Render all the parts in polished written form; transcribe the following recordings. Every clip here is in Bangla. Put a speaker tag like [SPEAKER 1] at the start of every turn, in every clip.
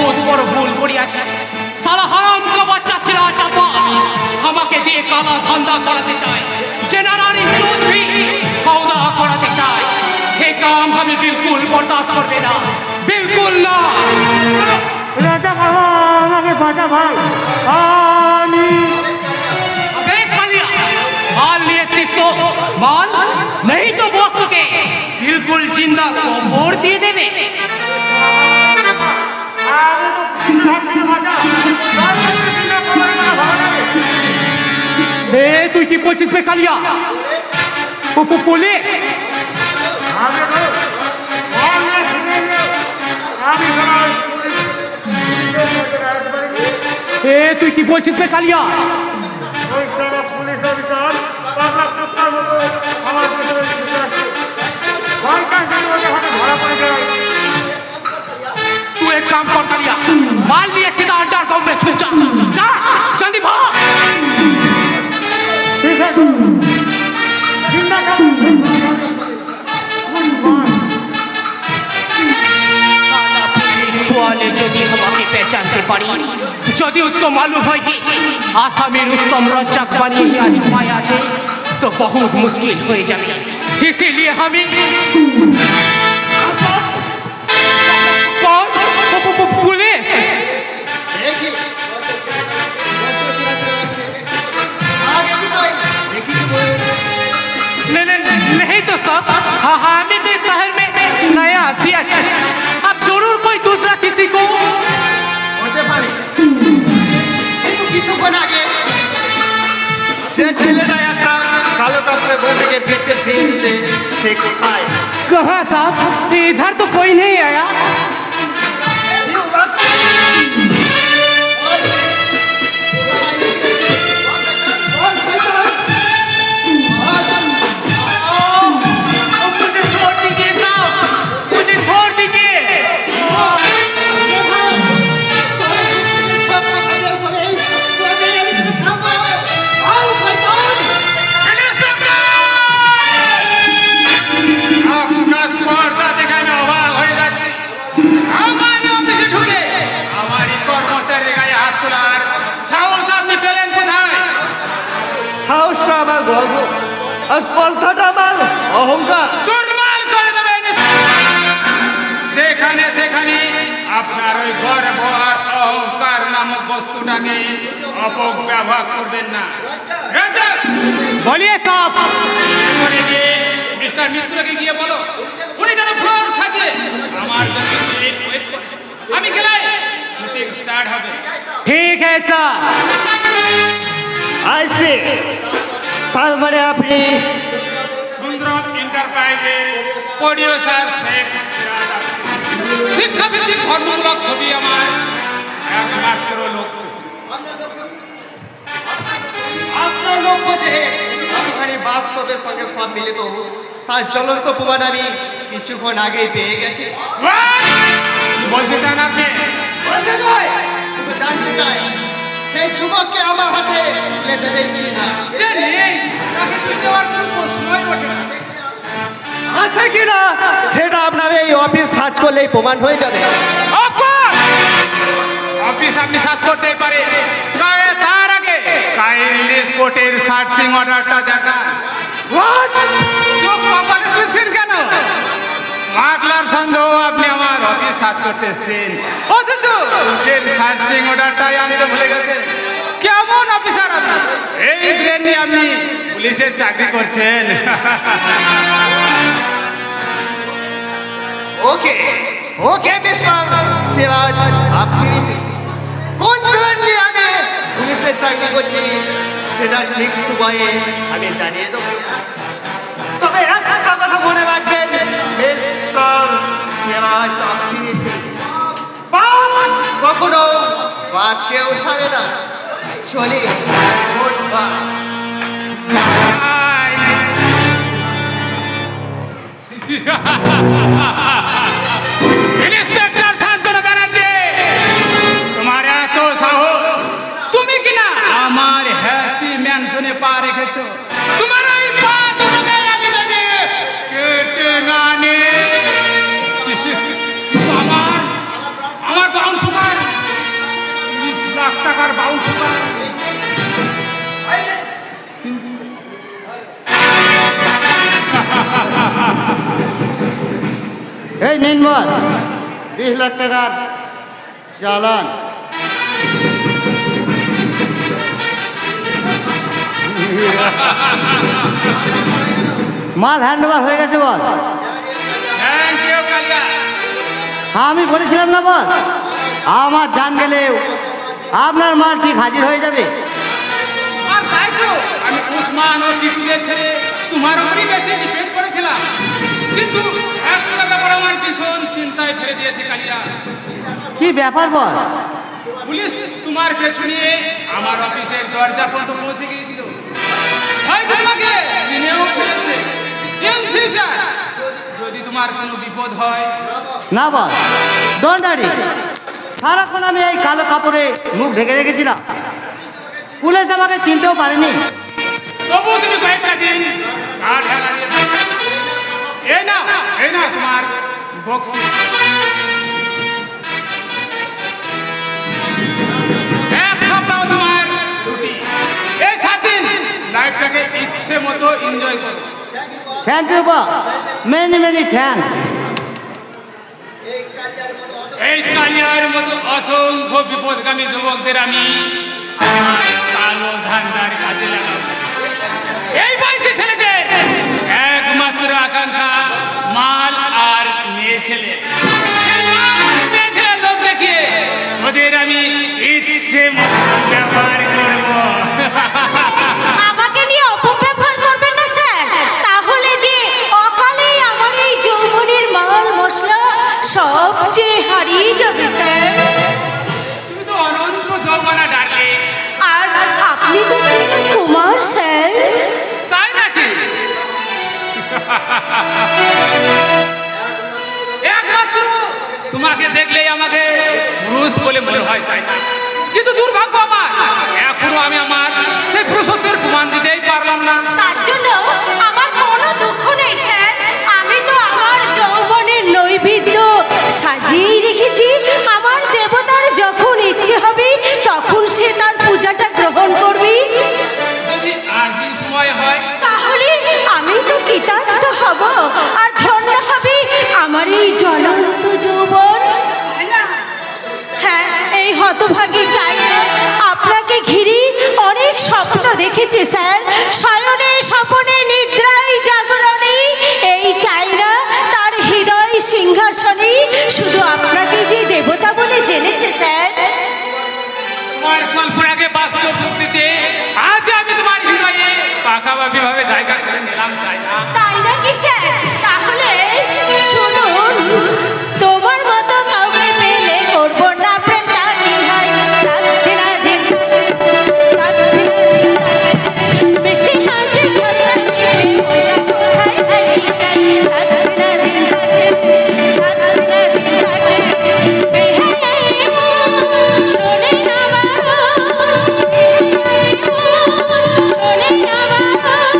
[SPEAKER 1] বহুত বড় ভুল করিয়াছে। সালা হারাম কা বাচ্চা সিরাজ আব্বাস আমাকে দিয়ে কালা ধান্দা করাতে চায়, জেনারেল চৌধুরী সৌদা করাতে চায়। হে কাম আমি বিলকুল বরদাস্ত করবে না, বিলকুল না।
[SPEAKER 2] রাজা বাবা আমাকে বাঁচা ভাই, আমি
[SPEAKER 1] अबे कालिया, माल लिए तो माल नहीं तो वक्त के बिल्कुल जिंदा को मोड़ दिए देवे। তুই কি বলছিস বে কালিয়া? বলে তুই কি বলছিস বে কালিয়া?
[SPEAKER 2] পুলিশ অফিসার পাগলা কুত্তার মতো আমার পেছনে ছুটে আসছে। ঘন্টার জন্য ওদের হাতে ধরা পড়ে যায়।
[SPEAKER 1] तू एक काम कर कालिया, माल लिए सीधा अंडरग्राउंड में छुप जा। जा जल्दी भाग।
[SPEAKER 2] ठीक है जिंदा कर।
[SPEAKER 1] वाले यदि हमारी पहचानते पारी, यदि उसको मालूम है कि आसामी रुस्तम रज्जाक बनिए या छुपाया है तो बहुत मुश्किल हो जाए। इसीलिए हमें पुलिस नहीं तो सब हमें तो शहर में नया हसिया है। अब जरूर कोई दूसरा किसी को
[SPEAKER 3] হতে পারে, কিন্তু কিছুক্ষণ আগে সে ছেলেটা একটা কালো কাপড়ে বউটাকে পেটে ফেলছে, সে কোথায়?
[SPEAKER 1] कहा साहब इधर तो कोई नहीं आया। मुझे छोड़ दीजिए साहब, मुझे छोड़ दीजिए।
[SPEAKER 4] আকাশ পর্দা দেখে আমি অবাক হয়ে যাচ্ছি। আমারই অফিসে ঢুকে আমারই কর্মচারীর গায়ে হাত তোলার সাহস আপনি পেলেন কোথায়?
[SPEAKER 3] সাহসটা আমার গর্ব আর স্পর্ধাটা আমার অহংকার।
[SPEAKER 4] চুরমার করে দেবেন। যেখানে সেখানে আপনার ওই গর্ব আর অহংকার নামক বস্তুটাকে অপব্যবহার করবেন না।
[SPEAKER 1] बोलिए साहब।
[SPEAKER 4] মেমোরি দিয়ে মিস্টার মিত্রকে গিয়ে বলো উনি যেন ফ্লোর সাজে আমার জন্য ওয়েট করে। আমি গেলাই শুটিং স্টার্ট হবে।
[SPEAKER 1] ठीक है सर।
[SPEAKER 3] আইসি তার মানে আপনি
[SPEAKER 4] সুন্দরম এন্টারপ্রাইজের প্রডিউসার শেখ সিরাজ আহমেদ। শিক্ষাভিত্তিক ধর্মমূলক ছবি আমার একমাত্র লক্ষ্য।
[SPEAKER 3] আপনার লক্ষ্য যে কতখানি বাস্তবের সঙ্গে সব মিলিত তার জ্বলন্ত প্রমাণ আমি কিছুক্ষণ আগেই পেয়ে গেছি।
[SPEAKER 4] কি বলতে চান আপনি?
[SPEAKER 3] বলতে নয়, শুধু জানতে চাই সেই যুবককে আমার হাতে তুলে দেবে কি না।
[SPEAKER 4] যে নেই তাকে তুলে দেওয়ার কোনো প্রশ্নই ওঠে না।
[SPEAKER 3] আছে কি না সেটা আপনার এই অফিস সার্চ করলেই প্রমাণ হয়ে যাবে।
[SPEAKER 4] অফিস আপনি সার্চ করতেই পারে, তবে তার আগে কাইন্ডলি কোর্টের সার্চিং অর্ডারটা দেখা। চোখ কপালে তুলছেন কেন? মামলার সন্দেহ আপনি আমার অফিস সার্চ করতে এসেছেন, অথচ কোর্টের সার্চিং অর্ডারটাই আনতে ভুলে গেছেন। কেমন অফিসার আপনি? এই ব্রেন নিয়ে আপনি পুলিশের চাকরি করছেন।
[SPEAKER 3] ওকে ওকে মিস্টার সিরাজ, আপনি কোন ব্রেন নিয়ে আমি পুলিশের চাকরি করছি সেটা ঠিক সময়ে আমি জানিয়ে দেবো। তবে একটা কথা মনে রাখবেন মিস্টার সিরাজ, আপনি কখনো বাদ কেউ ছাড়ে না। চলি good bye.
[SPEAKER 4] Inspector Shantanu Banerjee, তোমার এত সাহস, তুমি কিনা আমার হ্যাপি ম্যানশনে পা রেখেছো। তোমার ওই পা দুটোকে আমি যদি কেটে না নে, আমার বাউন্স টাকার বাউন্স
[SPEAKER 2] এই নিন বস 20 লাখ টাকার চালান। মাল হ্যান্ড ওভার হয়ে গেছে বস।
[SPEAKER 4] থ্যাংক ইউ কালিয়া।
[SPEAKER 2] আমি বলেছিলাম না বস, আমার জান গেলেও আপনার মাল ঠিক হাজির হয়ে যাবে।
[SPEAKER 4] আর তাই তো আমি উসমান ও টিটুদের ছেড়ে তোমার উপরই বেশি ডিপেন্ড করেছিলাম, কিন্তু একটা ব্যাপার আমার ভীষণ চিন্তায় ফেলে দিয়েছে কালিয়া।
[SPEAKER 2] কি ব্যাপার বস?
[SPEAKER 4] পুলিশ তোমার পেছু নিয়ে আমার অফিসের দরজা পর্যন্ত পৌঁছে গিয়েছিল, হয়তো তোমাকে চিনেও ফেলেছে। ইন ফিউচার যদি তোমার কোনো বিপদ হয়।
[SPEAKER 2] না বস, ডোন্ট ওয়ারি। সারাক্ষণ আমি এই কালো কাপড়ে মুখ ঢেকে রেখেছিলাম, পুলিশ আমাকে চিনতেও পারেনি।
[SPEAKER 4] তবু তুমি কয়েকটা দিন কাঠ ঢাকা দিয়ে এই না তোমার বক্সি। এক সপ্তাহ তোমার ছুটি, এই 7 দিন লাইফটাকে ইচ্ছে মতো এনজয় করো।
[SPEAKER 2] Thank you boss, many many thanks.
[SPEAKER 1] এই কালিয়ার মতো অসংখ্য বিপদগামী যুবকদের আমি আমার কালো ধান্দার কাজে লাগাবো। এই বয়সী ছেলেদের একমাত্র আকাঙ্ক্ষা মাল আর মেয়ে ছেলে। এই মাল আর মেয়ে ছেলে লোক দেখিয়ে ওদের আমি ইচ্ছে মতো ব্যবহার করবো।
[SPEAKER 5] আমাকে নিয়ে অপব্যবহার করবেন না স্যার, তাহলে যে অকালেই আমার এই যৌবনের মাল মশলা সবচেয়ে হারিয়ে যাবে স্যার।
[SPEAKER 1] তুমি তো অনন্ত যৌবনা ডাকে।
[SPEAKER 5] আর আপনি তো ছিলেন কুমার স্যার।
[SPEAKER 1] তাই নাকি? একমাত্র তোমাকে দেখলেই আমাকে পুরুষ বলে মনে হয় চাই, কিন্তু দুর্ভাগ্য আমার, এখনো আমি আমার সেই পুরুষত্বের প্রমাণ দিতেই পারলাম না।
[SPEAKER 5] তার জন্য আমার কোনো দুঃখ নেই স্যার, আমি তো আমার যৌবনের নৈবেদ্য সাজিয়েই রেখেছি। আমার দেবতার যখন ইচ্ছে হবে তখন সে তার পূজাটা গ্রহণ করবে।
[SPEAKER 1] যদি আজই সময় হয়
[SPEAKER 5] তাহলে আমি তো কৃতার্থ হব, আর ধন্য হবে আমার এই জ্বলন্ত যৌবন। হ্যাঁ, এই হতভাগী চাইনা আপনাকে ঘিরে অনেক স্বপ্ন দেখেছে স্যার, শয়নে স্বপনে নিদ্রায় জাগরণে। এই চাইনা তার হৃদয় সিংহাসনে শুধু আপনাকে যে দেবতা বলে জেনেছে স্যার।
[SPEAKER 1] তোমার কল্পনাকে বাস্তব রূপ দিতে আজ আমি তোমার হৃদয়ে পাকাপাকি ভাবে জায়গা করে নিলাম, চাই না?
[SPEAKER 5] তাই নাকি স্যার? তাহলে শুনুন, তোমার মতো কাউকে পেলে করব না প্রেম, তাকে হয় রাখতে না দিন থাকে, রাখতে না দিন থাকে, মিষ্টি হাসি ঝগড়া নিয়ে মনটা কোথায় হারিয়ে যায়, রাখতে না দিন থাকে, রাখতে না দিন থাকে। বেহাই মন শোনে না বারণ, বেহাই মন শোনে না বারণ,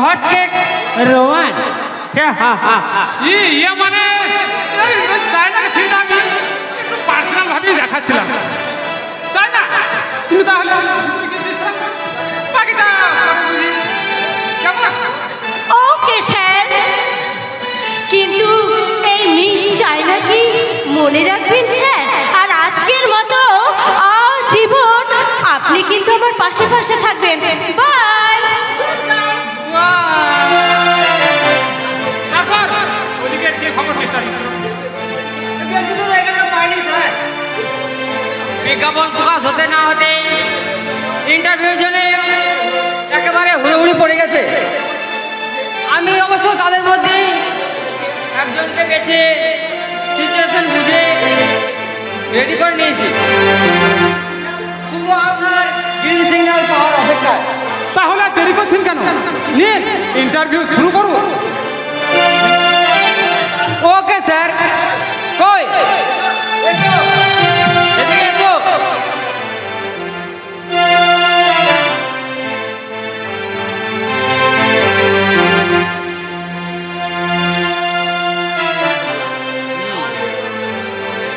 [SPEAKER 1] হট কেক রোমান।
[SPEAKER 4] ইয়ে মানে চায়নাকে সেটা আমি একটু পার্সোনাল ভাবেই দেখাচ্ছিলাম। চাই না তুমি তাহলে বিশ্বাস বাকিটা বুঝি কেমন?
[SPEAKER 5] ওকে স্যার, কিন্তু এই মিস চায়না কি মনে রাখবেন স্যার? আর আজকের মতো আজীবন আপনি কিন্তু আমার পাশে পাশে থাকবেন। বাই।
[SPEAKER 4] তারপর ওদিকে কি খবর মিস্টার?
[SPEAKER 1] বেশি দূর হয়ে গেছে পাইনি স্যার। বিজ্ঞাপন প্রকাশ হতে না হতে ইন্টারভিউর জন্য একেবারে হুড়োহুড়ি পড়ে গেছে। আমি অবশ্য তাদের মধ্যে একজনকে বেছে সিচুয়েশন বুঝে রেডি করে নিয়েছি, শুধু আপনার গ্রিন সিগন্যাল পাওয়ার অপেক্ষা।
[SPEAKER 4] তাহলে আর দেরি করছেন কেন? নিন ইন্টারভিউ শুরু করুন।
[SPEAKER 1] Okay sir. কই এসো, এদিকে এসো।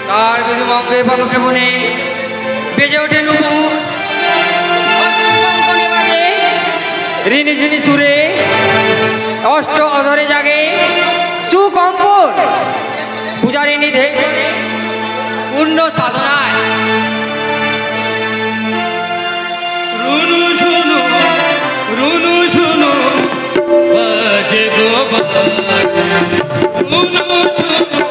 [SPEAKER 1] তার বিধুমঙ্গে পদকে বনে বেজে ওঠে নুপুর, কঙ্কনে বাজে ঋণি ঝিনি সুরে, অষ্ট অধরে জাগে সুকম্পন, পূজারিণী ধে পূর্ণ সাধনায়। রুনু ঝুনু রুনু ঝুনু বাজে গো বাজে, রুনু ঝুনু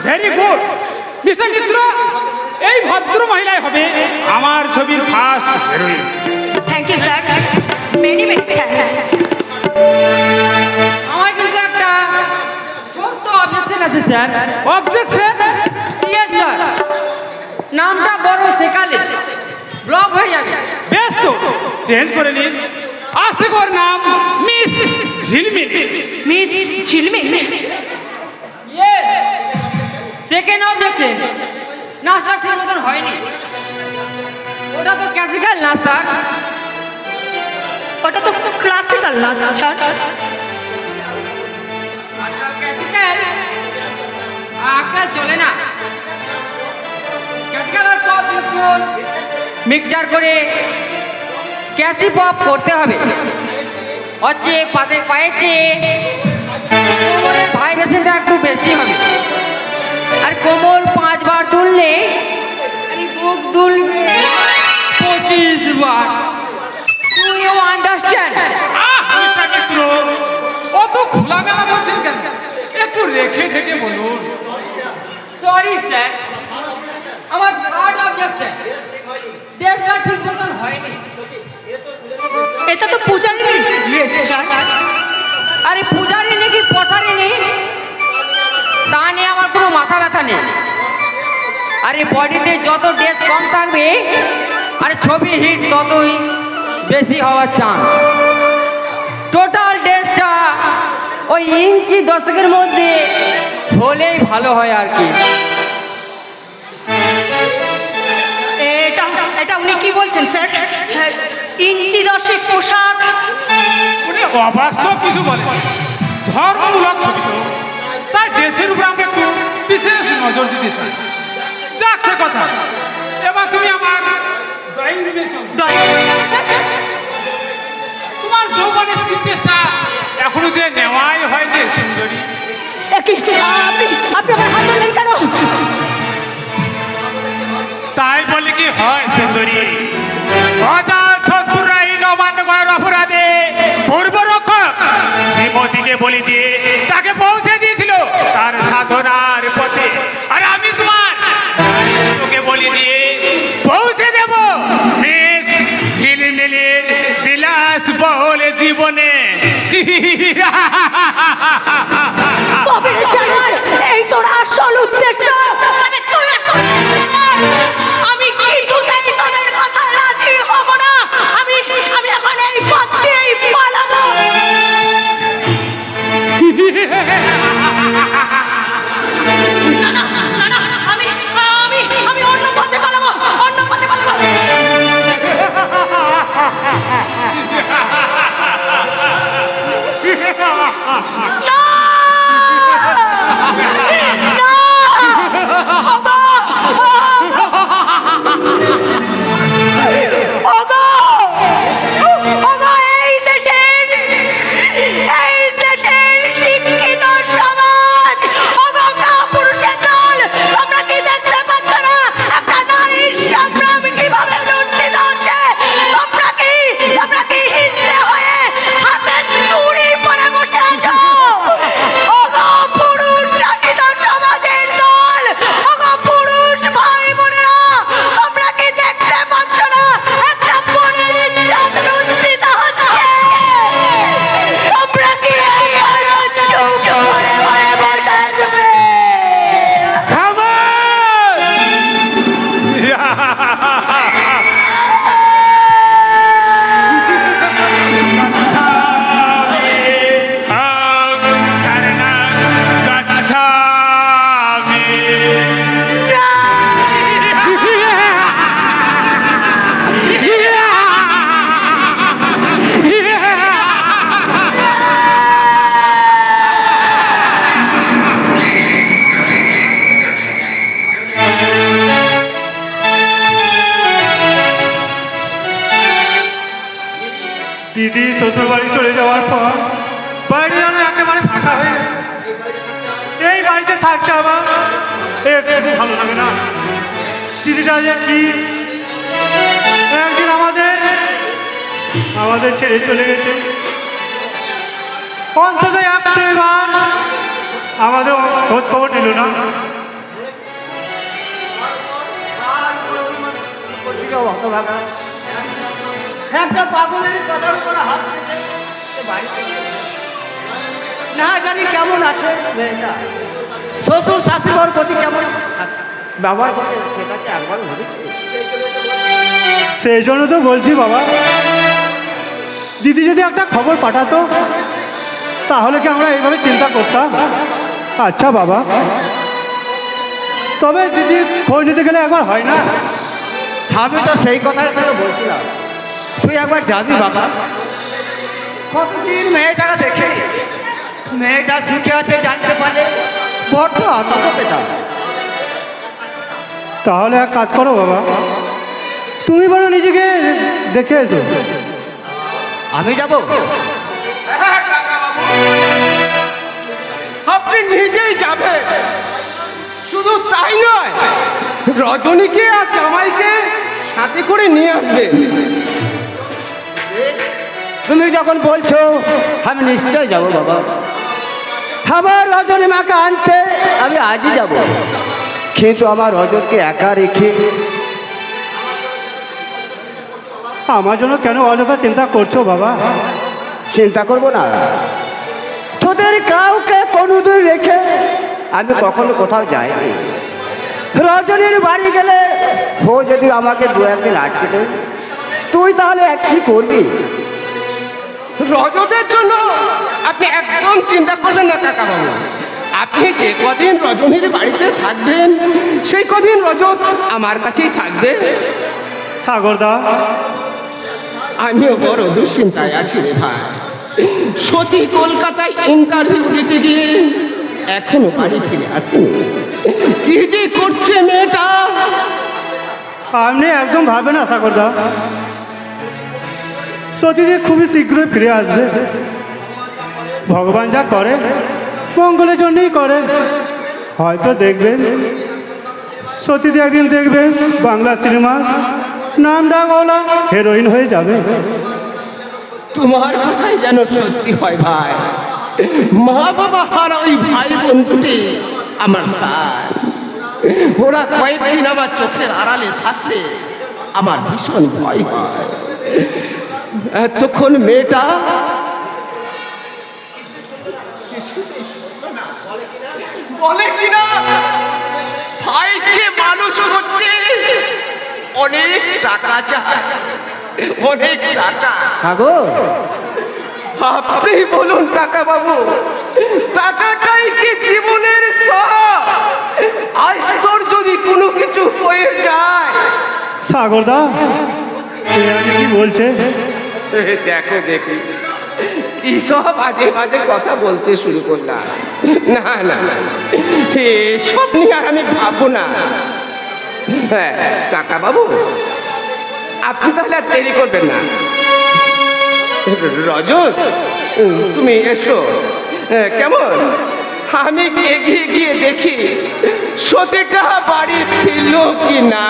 [SPEAKER 4] ভেরি গুড মিস্টার মিত্র, এই ভদ্র মহিলাই হবে আমার ছবির first heroine.
[SPEAKER 5] Thank you sir, many many thanks.
[SPEAKER 1] আমার কিন্তু একটা ছোট্ট অবজেকশন আছে স্যার।
[SPEAKER 4] অবজেকশন?
[SPEAKER 1] ইয়েস স্যার, নামটা বড় সেকালে ব্লক হয়ে যাবে।
[SPEAKER 4] বেশ তো চেঞ্জ করে নিন। আস্তে ওর নাম মিস ঝিলমিলি।
[SPEAKER 5] মিস ঝিলমিল।
[SPEAKER 6] সেকেন্ড অবজেকশন, নাচটা ঠিক মতন হয়নি। ওটা তো ক্লাসিক্যাল নাচ স্যার।
[SPEAKER 5] ওটা তো ক্লাসিক্যাল নাচ স্যার।
[SPEAKER 6] ক্লাসিক্যাল আজকাল চলে না। ক্লাসিক্যাল আর পপ মিশ্রণ মিক্সচার করে ক্যাসি পপ করতে হবে। হচ্ছে পাতে পায়েছে কোমরের ভাইব্রেশনটা একটু বেশি হবে। আর কোমর 5 বার তুললে বুক দুলবে 25 বার। Do you understand?
[SPEAKER 4] Mister Mitra, অত খোলামেলা বলছেন কেন? একটু রেখে ঢেকে বলুন।
[SPEAKER 6] সরি স্যার, আমার থার্ড অবজেকশন, ড্রেসটা ঠিক মতন হয়নি।
[SPEAKER 5] এটা তো পূজারীর ড্রেস স্যার।
[SPEAKER 6] আরে পূজারি নাকি পশারি নেই তা নিয়ে আমার কোনো মাথা ব্যথা নেই। আরে বডিতে যত ড্রেস কম থাকবে আরে ছবি হিট ততই বেশি হওয়ার চান্স। টোটাল ড্রেসটা ওই ইঞ্চি 10 মধ্যে হলেই ভালো হয় আর কি।
[SPEAKER 5] এটা এটা উনি কি বলছেন স্যার? ইঞ্চি 10 পোশাক?
[SPEAKER 4] উনি অবাস্তব কিছু বলেন, ধর্মমূলক ছবি তো, তাই দেশের উপর আমরা একটু বিশেষ নজর দিতে চাই। যাক সে কথা, এবার তুমি আমার ড্রয়িং রুমে চলো। তোমার যৌবনের স্ক্রিপ্টেসটা এখনো যে নেওয়াই হয়নি সুন্দরী।
[SPEAKER 5] আপনি আপনি আমার হাত ধরলেন কেন?
[SPEAKER 4] তাই বলে কি হয় সুন্দরী? অজাত শত্রুর আইন অমান্য করার অপরাধে পূর্বরক্ষক শ্রীমতীকে বলি দিয়ে তাকে পৌঁছে দিয়েছিল তার সাধনার পথে। আর আমি তোমার তোকে বলি দিয়ে পৌঁছে দেব মিস ঝিলমিলির বিলাসবহুল জীবনে।
[SPEAKER 5] তবে জানেন এই তোর আসল উদ্দেশ্য? তবে তোর আসল আমি কিছুতেই তোদের কথা রাজি হব না। আমি আমি এখন এই পথ দিয়েই পালাবো। না না না না, আমি আমি আমি অন্য পথে পালাবো, অন্য পথে পালাবো। না
[SPEAKER 2] দিদি শ্বশুর বাড়ি চলে যাওয়ার পর বাড়ি যেন একেবারে ফাঁকা হয়ে গেছে। এই বাড়িতে থাকতে আমার একটু ভালো লাগে না। দিদিটা যে কি একদিন আমাদের ছেড়ে চলে গেছে, অন্তত একবার আমাদের খোঁজ খবর নিল না।
[SPEAKER 6] একটা পাগলের কদর করে হাত না জানি কেমন আছে মেয়েটা, শ্বশুর শাশুড়ির প্রতি কেমন ব্যবহার করছে সেটাকে একবার ভেবেছি।
[SPEAKER 2] সেই জন্য তো বলছি বাবা, দিদি যদি একটা খবর পাঠাতো তাহলে কি আমরা এইভাবে চিন্তা করতাম? আচ্ছা বাবা, তবে দিদি খোঁজ নিতে গেলে একবার হয় না?
[SPEAKER 7] আমি তো সেই কথাটা তোকে বলছিলাম, তুই একবার যাবি বাবা। কতদিন মেয়েটাকে দেখে, মেয়েটা সুখে আছে জানতে পারলে বড্ড আনন্দ পেতাম।
[SPEAKER 2] তাহলে এক কাজ করো বাবা, তুমি বলো নিজেকে দেখে এসো।
[SPEAKER 7] আমি যাব?
[SPEAKER 3] আপনি নিজেই যাবেন, শুধু তাই নয়, রজনীকে আর জামাইকে সাথে করে নিয়ে আসবেন।
[SPEAKER 7] তুমি যখন বলছো আমি নিশ্চয় যাব বাবা। আমার রজনী মাকে আনতে আমি আজই যাব, কিন্তু আমার রজতকে একা রেখে
[SPEAKER 2] আমার জন্য কেন অযথা চিন্তা করছো বাবা?
[SPEAKER 7] চিন্তা করবো না, তোদের কাউকে কোনোদিন রেখে আমি কখনো কোথাও যাইনি। রজনীর বাড়ি গেলে ও যদি আমাকে দু একদিন আটকে দেয়, তুই তাহলে কি করবি?
[SPEAKER 3] রজতের জন্য আপনি একদম চিন্তা করবেন না কাকা বাবু। আপনি যে কদিন রজনীর বাড়িতে থাকবেন সেই কদিন রজত আমার কাছেই থাকবে।
[SPEAKER 2] সাগরদা,
[SPEAKER 3] আমিও বড় দুশ্চিন্তায় আছি রে ভাই। সতী কলকাতায় ইন্টারভিউ দিতে গিয়ে এখনো বাড়ি ফিরে আসেনি। কি যে করছে মেয়েটা!
[SPEAKER 2] আপনি একদম ভাবে না সাগরদা, সতীদি খুবই শীঘ্রই ফিরে আসবে। ভগবান যা করে মঙ্গলের জন্যই করে। হয়তো দেখবেন সতীদি একদিন দেখবেন বাংলা সিনেমার নাম ডাকওয়ালা হিরোইন হয়ে যাবে।
[SPEAKER 3] তোমার কথাই যেন সত্যি হয় ভাই। মা বাবা হারা ওই ভাই বন্ধুটি আমার ভাই। ওরা কয়েকদিন আমার চোখের আড়ালে থাকলে আমার ভীষণ ভয় হয়। এতক্ষণ মেয়েটা বলে কিনা ভাইকে মানুষ করতে অনেক টাকা চায়, অনেক টাকা।
[SPEAKER 7] সাগর,
[SPEAKER 3] আপনি বলুন কাকা বাবু, টাকাটাই কি জীবনের সব? আজ তোর যদি কোনো কিছু হয়ে যায়।
[SPEAKER 2] সাগরদা, এ আগে কি বলছে?
[SPEAKER 3] দেখো দেখি কি সব বাজে বাজে কথা বলতে শুরু করলাম। না না না, এসব নিয়ে আর আমি ভাববো না। হ্যাঁ কাকা বাবু, আপনি তাহলে আর দেরি করবেন না। রজত, তুমি এসো। কেমন? আমি এগিয়ে গিয়ে দেখি সতীটা বাড়ি ফিরল কি না।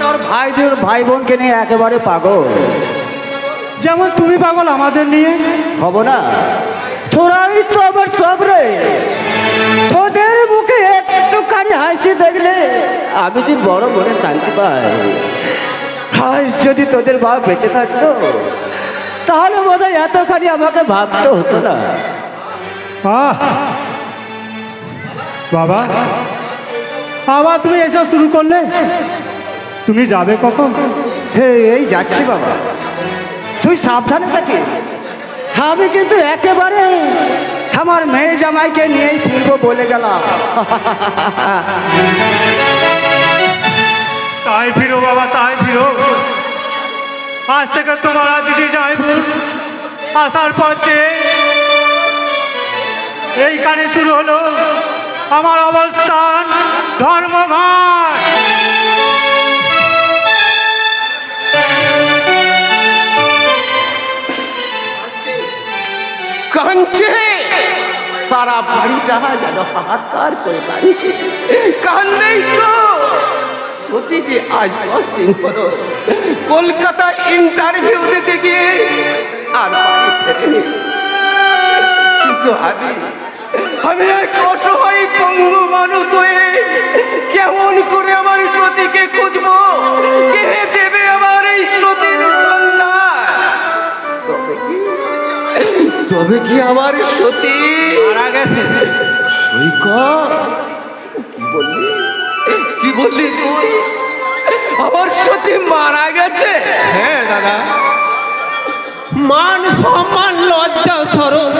[SPEAKER 7] তোর ভাই বোনকে নিয়ে একেবারে পাগল।
[SPEAKER 2] যেমন তুমি পাগল আমাদের নিয়ে।
[SPEAKER 7] হব না? তোরাই তো আমার সব রে। তোদের মুখে একটুখানি হাসি দেখলে আমি যে বড় মনে শান্তি পাই। আজ যদি তোদের বাপ বেঁচে থাকতো তাহলে বোধহয় এতখানি আমাকে ভাবতে হতো না।
[SPEAKER 2] আহ বাবা, আবার তুমি এসব শুরু করলে? তুমি যাবে কখন?
[SPEAKER 7] হে, এই যাচ্ছি বাবা, তুই সাবধানে থাকিস। আমি কিন্তু একেবারে আমার মেয়ে জামাইকে নিয়েই ফিরবো বলে গেলাম।
[SPEAKER 2] তাই ফিরো বাবা, তাই ফিরো। আজ থেকে তোমার আর দিদি জয়পুর আসার পথে এইখানে শুরু হলো আমার অবস্থান ধর্মঘট।
[SPEAKER 3] কাঁদছে, সারা বাড়িটা যেন হাহাকার করে কাঁদছে। কান্দেই তো সত্যি যে আজ 10 দিন হলো কলকাতায় ইন্টারভিউ দিতে গিয়ে আর বাড়ি ফেরেনি। কিন্তু আমি এক অসহায় পঙ্গু মানুষ হয়ে কেমন করে আমার সতীকে খুঁজবো? কে দেবে আমার এই সতীর সন্ধান? তবে কি আমার সতী
[SPEAKER 2] মারা গেছে?
[SPEAKER 3] সৈকত, কি বললি তুই? আমার সতী মারা গেছে?
[SPEAKER 7] হ্যাঁ দাদা, মান সম্মান লজ্জা সরম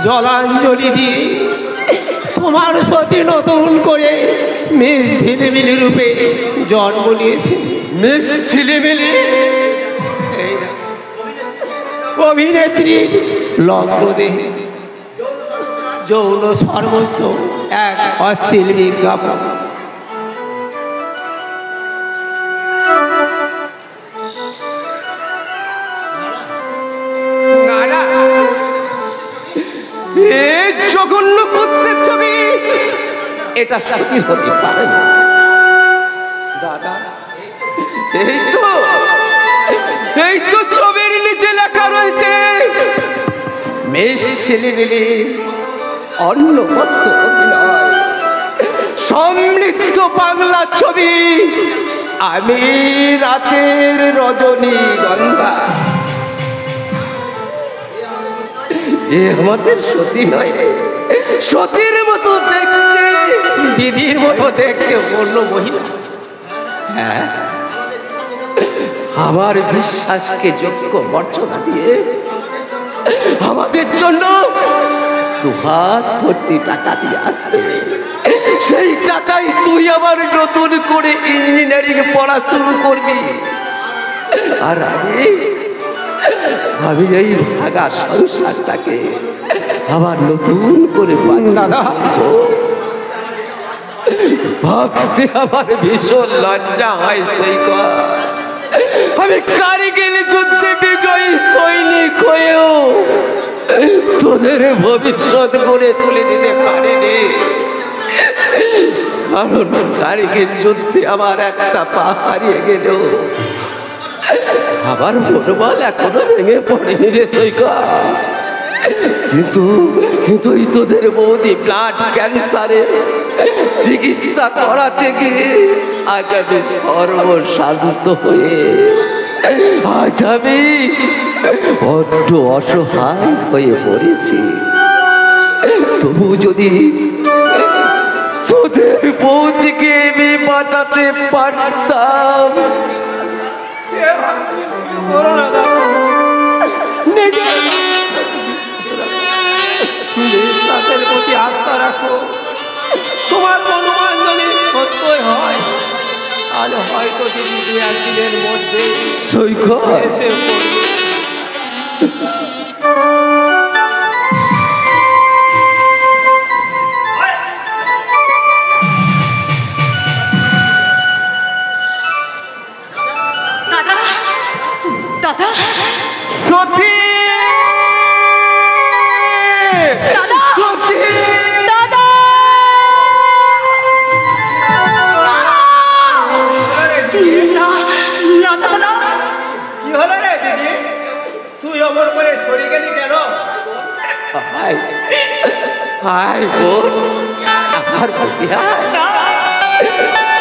[SPEAKER 7] জলাঞ্জলি দিয়ে তোমার সতী নতুন করে মেয়ে ছেলেমিলি রূপে জন্ম নিয়েছে।
[SPEAKER 3] মিস ছিলিমিলি
[SPEAKER 7] এই না, অভিনেত্রীর লগ্ন দেহে যৌন সর্বস্ব এক অশ্লীল বিজ্ঞাপন।
[SPEAKER 3] না না, এই জঘন্য কুৎসিত ছবি এটা সত্যি হতে পারে না।
[SPEAKER 7] দাদা,
[SPEAKER 3] এই তো ছবির নিচে লেখা রয়েছে মিস ছিলিমিলি অন্নবদ্য অভিনয়, সমৃদ্ধ বাংলা ছবি, আমি রাতের রজনীগন্ধা। এ আমাদের সতী নয় রে, সতীর মতো দেখতে,
[SPEAKER 7] দিদির মতো দেখতে বলল মহিলা।
[SPEAKER 3] হ্যাঁ, আমার বিশ্বাসকে যোগ্য মর্যাদা দিয়ে আমাদের জন্য 2 হাত ভর্তি টাকা দিয়ে আসবে। সেই টাকায় তুই আবার নতুন করে ইঞ্জিনিয়ারিং পড়া শুরু করবি, আর আমি এই ভাগা সংসারটাকে আবার নতুন করে
[SPEAKER 7] দাদা,
[SPEAKER 3] ভাবতে আমার ভীষণ লজ্জা হয় সৈকত। আমি কারিগিল যুদ্ধে বিজয়ী সৈনিক হয়েও তোদের ভবিষ্যৎ গড়ে তুলে দিতে পারিনি, কারণ কারিগিল যুদ্ধে আমার একটা পা হারিয়ে গেল, আমার মনোবল এখনো ভেঙে পড়েনি রে সৈকত। কিন্তু এই তোদের বৌদি ব্লাড ক্যান্সারে চিকিৎসা করাতে গিয়ে আজ আমি সর্বশান্ত হয়ে আজ আমি বড্ড অসহায় হয়ে পড়েছি। তবু যদি তোদের বৌদিকে আমি বাঁচাতে পারতাম,
[SPEAKER 7] বিশ্বাসের প্রতি আস্থা রাখো, তোমার অনুমান যদি সত্যই হয় তাহলে হয়তো দিদি 2-1 দিনের মধ্যে
[SPEAKER 3] সৈকত
[SPEAKER 7] এসে পড়বে।
[SPEAKER 5] দাদা, দাদা,
[SPEAKER 3] সতী,
[SPEAKER 5] দাদা,
[SPEAKER 3] সতী,
[SPEAKER 5] দাদা, না, না দাদা, না।
[SPEAKER 7] কি হলো রে দিদি, তুই অমর করে সরে গেলি কেন?
[SPEAKER 3] হাই হাই বোন, আমার বুঝিয়া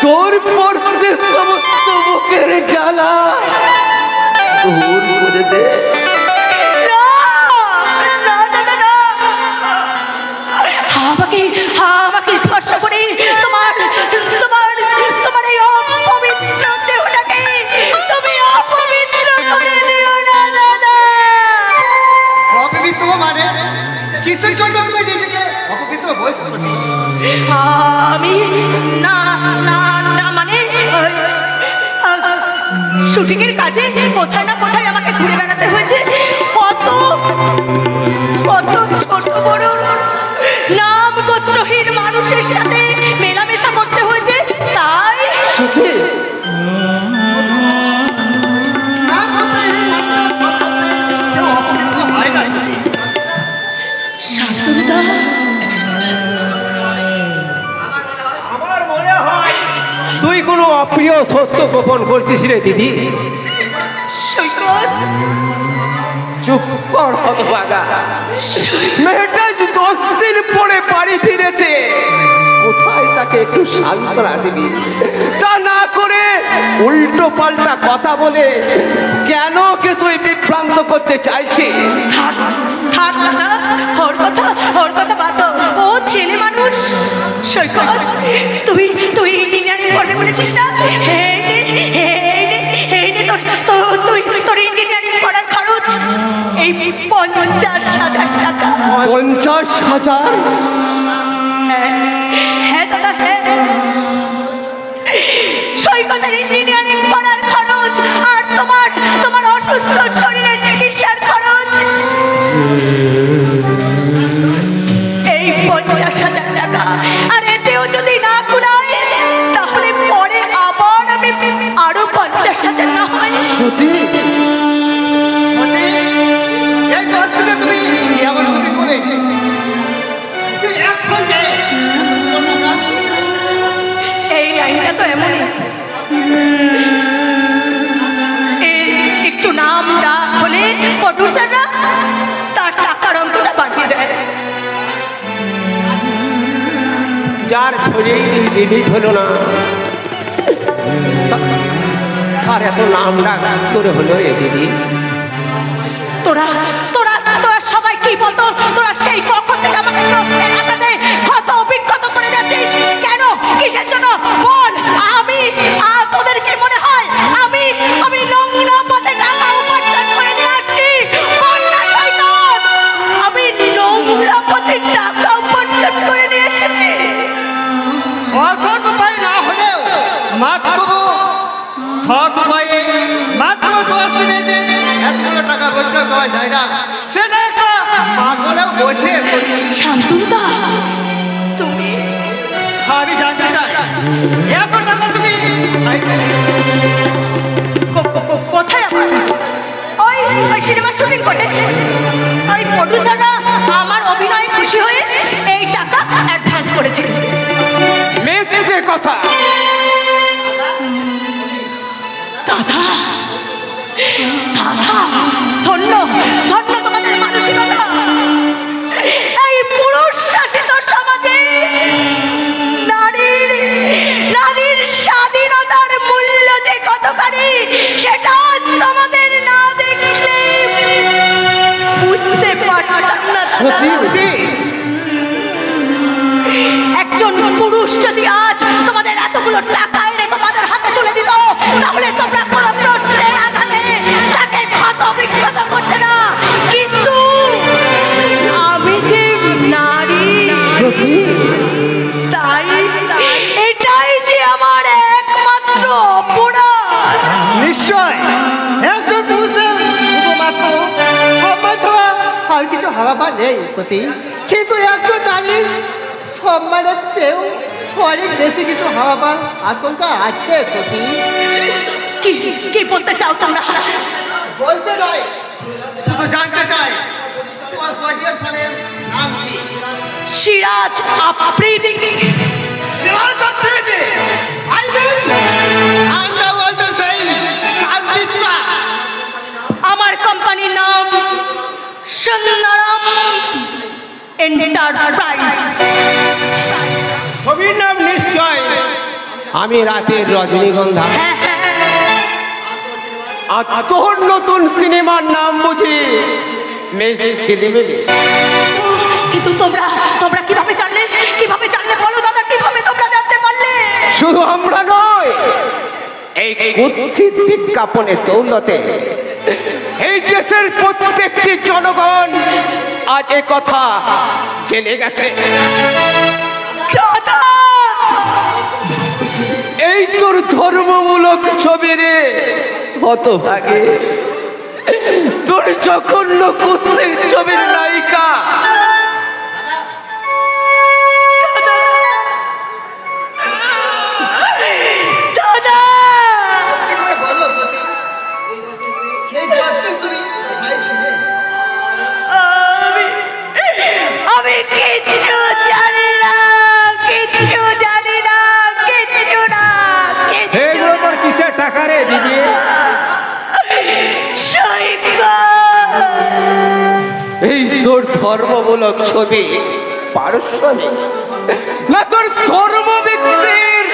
[SPEAKER 3] তোর পড়তে সমস্ত বুকের জ্বালা দূর করে দে।
[SPEAKER 5] না, না, দাদা, না। আমাকে স্পর্শ করে তোমার তোমার তোমার এই অপবিত্র দেহটাকে তুমি অপবিত্র করে দিও না দাদা।
[SPEAKER 3] অপবিত্র মানে কিসের জন্য তুমি নিজেকে অপবিত্র বলছো সতী?
[SPEAKER 5] আমি না না না মানে শুটিংয়ের কাজে কোথায় না কোথায় আমাকে ঘুরে বেড়াতে হয়েছে, কত কত ছোট বড় নাম গোত্রহীন মানুষের সাথে মেলামেশা করতে হয়েছে, তাই
[SPEAKER 3] সতী,
[SPEAKER 5] শান্তনুদা,
[SPEAKER 7] আমার মনে হয় তুই কোনো অপ্রিয় সত্য গোপন করছিস রে দিদি।
[SPEAKER 5] সৈকত,
[SPEAKER 3] চুপ কর হতভাগা। মেয়েটা 10 দিন পরে বাড়ি ফিরেছে, কোথায় তাকে একটু সান্ত্বনা দিবি? তা না করে উল্টো পাল্টা কথা বলে কেন ওকে তুই বিভ্রান্ত করতে চাইছিস?
[SPEAKER 5] থাক থাক দাদা, ওর কথা বাদ দাও। ও ছেলে মানুষ। সৈকত, তুই তুই ইঞ্জিনিয়ারিং পড়বে বলেছিস না? এই নে তোর ইঞ্জিনিয়ারিং পড়ার খরচ, এই 50,000 টাকা।
[SPEAKER 3] 50,000?
[SPEAKER 5] হ্যাঁ দাদা, হ্যাঁ। সৈকতের ইঞ্জিনিয়ারিং পড়ার খরচ আর তোমার অসুস্থ শরীরের চিকিৎসার খরচ, এই 50,000 টাকা। আর এতেও যদি না কুলায়, তাহলে পরে আবার আমি আরো 50,000 না হয়।
[SPEAKER 3] সত্যি? এই কাজ থেকে তুমি কি আমার শুটিং করে
[SPEAKER 5] এই লাইনটা তো এমনই, একটু নাম ডাক হলে প্রডিউসাররা তার টাকার অঙ্কটা বাড়িয়ে দেয়।
[SPEAKER 7] যার ছবি রিলিজ হলো না তার এত নাম ডাক করে হলো এ দিদি।
[SPEAKER 5] তোরা তোরা তোরা সবাই কি বলতো? তোরা সেই কখন থেকে আমাকে প্রশ্নের আঘাতে ক্ষত বিক্ষত করে যাচ্ছিস কেন? কিসের জন্য বল? তোদের কি মনে হয় আমি নোংরা পথে টাকা উপার্জন করে নিয়ে আসছি? বল না সৈকত, আমি নোংরা পথে টাকা উপার্জন করে নিয়ে এসেছি।
[SPEAKER 3] অসৎ উপায় না হলেও মাত্র সৎ উপায়ে মাত্র 10 দিনে যে এতগুলো টাকা রোজগার করা যায় না, সেটা একটা পাগলেও বোঝে।
[SPEAKER 5] শান্তনুদা, তুমি
[SPEAKER 3] আমি জানতে চাই এত টাকা তুমি
[SPEAKER 5] কোথায়? আবার ওই সিনেমা শুটিং করতে ওই প্রডিউসাররা আমার অভিনয়ে খুশি হয়ে এই টাকা অ্যাডভান্স করেছে।
[SPEAKER 4] মিথ্যে কথা।
[SPEAKER 5] দাদা দাদা, ধন্য ধন্য তোমাদের মানসিকতা। এই পুরুষ শাসিত সমাজে নারীর স্বাধীনতার মূল্য যে কতখানি, সেটা তোমাদের না দেখলে বুঝতে পারতাম না দাদা। একজন পুরুষ যদি আজ তোমাদের এতগুলো টাকা এনে তোমাদের হাতে তুলে দিত, তাহলে তোমরা কোনো প্রশ্নের আঘাতে তাকে ক্ষত বিক্ষত করতে না। কিন্তু আমি যে নারী, তাই এটাই যে আমার একমাত্র অপরাধ।
[SPEAKER 3] নিশ্চয় একজন পুরুষের শুধুমাত্র সম্মান ছাড়া আর কিছু হারাবার নেই সতী, কিন্তু একজন নারীর সম্মানের চেয়েও অনেক বেশি কিছু হারাবার আশঙ্কা আছে সতী।
[SPEAKER 5] কি বলতে চাও তোমরা?
[SPEAKER 3] বলতে নয়, শুধু জানতে চাই তোমার প্রডিউসারের নাম কি?
[SPEAKER 5] সিরাজ আফ্রিদি।
[SPEAKER 3] সিরাজ আফ্রিদি? I mean, আমরা বলতে চাই কালচিত্রা।
[SPEAKER 5] আমার কোম্পানির নাম সুন্দরম এন্টারপ্রাইজ।
[SPEAKER 7] ছবির নাম নিশ্চয় আমি রাতের রজনীগন্ধা।
[SPEAKER 5] হ্যাঁ,
[SPEAKER 4] আর তোর নতুন সিনেমার নাম বুঝি মেসি ছিলিমিলি?
[SPEAKER 5] কিন্তু তোমরা কিভাবে জানলে? বলো দাদা, কিভাবে তোমরা জানতে পারলে?
[SPEAKER 4] শুধু আমরা নয়, এই কুৎসিত বিজ্ঞাপনের দৌলতে এই দেশের প্রত্যেকটি জনগণ আজ এ কথা জেনে গেছে।
[SPEAKER 5] দাদা,
[SPEAKER 4] এই তোর ধর্মমূলক ছবি রে হতভাগে, তোর জঘন্য কুৎসিত ছবির নায়িকা
[SPEAKER 5] দাদা,
[SPEAKER 3] বলো সতী, এই জবটা তুমি কোথায় ছিলে?
[SPEAKER 5] আমি কিচ্ছু জানি না।
[SPEAKER 7] এগুলো তোর কিসের টাকা রে দিদি?
[SPEAKER 4] এই তোর ধর্মমূলক ছবি পারস্যনিক না তোর ধর্ম বিক্রির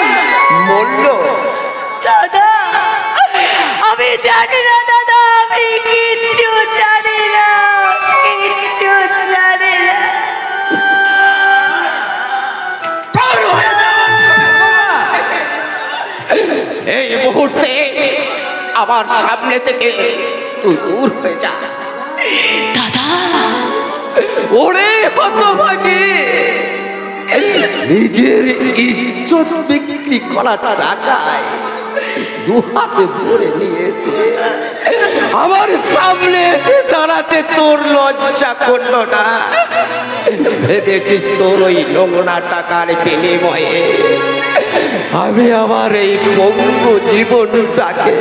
[SPEAKER 4] মূল্য?
[SPEAKER 5] দাদা, আমি জানি না দাদা, আমি কিচ্ছু জানি না।
[SPEAKER 3] আমার সামনে থেকে তুই দূর হয়ে যা।
[SPEAKER 5] দাদা
[SPEAKER 3] ওরে হতভাগী, নিজের ইজ্জত বিক্রি করা টাকায় দু হাতে ভরে নিয়েছে, আমার সামনে এসে দাঁড়াতে তোর লজ্জা করলো না? ভেবেছিস তোর ওই নোংরা টাকার বিনিময়ে আমি আমার এই পঙ্গু জীবনটাকে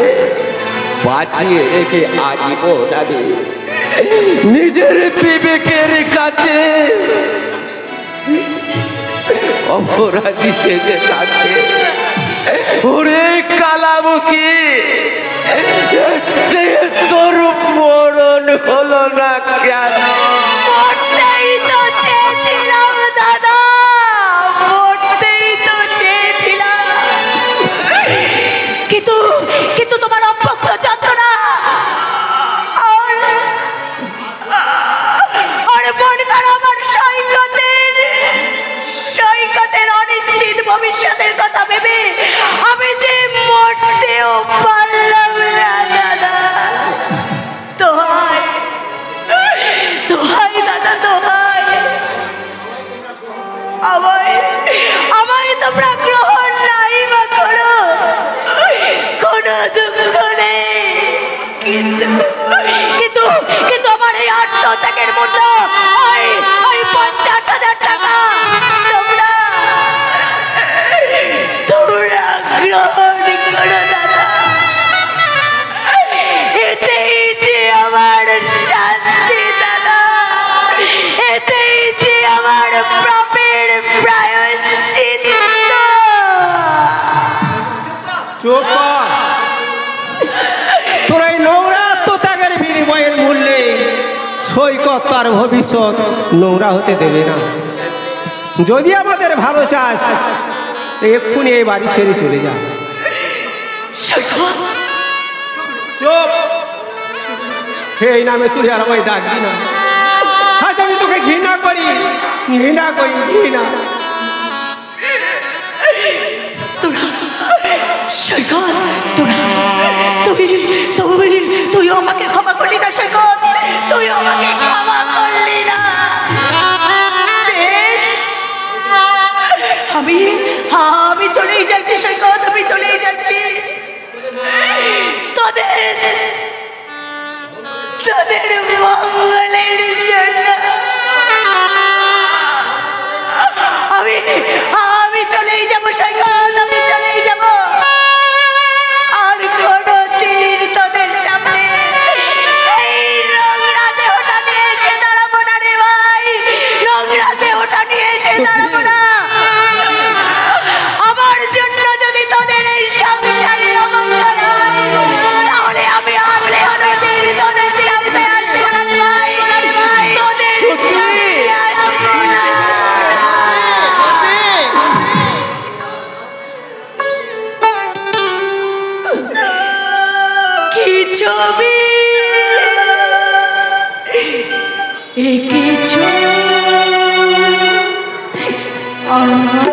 [SPEAKER 3] বাঁচিয়ে রেখে আজীবন আমি নিজের বিবেকের কাছে অপরাধী সেজে থাকে? ওরে কালামুখী, তোর মরণ হলো না কেন?
[SPEAKER 5] মরতেই তো চেয়েছিলাম দাদা, মরতেই তো চেয়েছিলাম, কিন্তু কিন্তু তোমার অভক্ত যন্ত্রণা আর মন খারাপ, আমার সৈকতের অনিশ্চিত ভবিষ্যতের কথা ভেবে আমি যে মরতেও পারলাম না দাদা। দোহাই দোহাই দাদা, দোহাই, আমায় তোমরা গ্রহণ নাই বা করো, কোনো দুঃখ নেই, কিন্তু কিন্তু কিন্তু আমার এই আত্মত্যাগের মূল্য ওই 50,000 টাকা তোমরা গ্রহণ করো দাদা। এতেই যে আমার শান্তি দাদা, এতেই যে আমার পাপের প্রায়শ্চিত্ত।
[SPEAKER 7] চুপ কর। তোর এই নোংরা আত্মত্যাগের বিনিময়ের মূল্যে সৈকত তার ভবিষ্যৎ নোংরা হতে দেবে না। যদি আমাদের ভালো চাস এক্ষুনি এই বাড়ি ছেড়ে চলে যা। চুপ, এই নামে তুই আর আমায় ডাকবি না। আজ আমি তোকে ঘৃণা করি, ঘৃণা করি, ঘৃণা।
[SPEAKER 5] সৈকত, তুই আমাকে ক্ষমা করলি না সৈকত, তুই আমাকে ক্ষমা করলি না। বেশ, আমি চলেই যাচ্ছি সৈকত, আমি চলেই যাচ্ছি। তোদের মঙ্গলের জন্য আমি চলেই যাবো সৈকত, আমি চলেই যাবো। আর কোনদিন তোদের সামনে এই নোংরা দেহটা নিয়ে এসে দাঁড়াবো না রে ভাই, নোংরা দেহটা নিয়ে এসে দাঁড়াবো না। আমার জন্য যদি তোদের এই সংসারে অমঙ্গল হয়, তাহলে আমি আর কোনদিন তোদের বাড়িতে আসবো না রে ভাই, তোদের বাড়িতে আসবো না। কি ছবি এঁকেছো আমার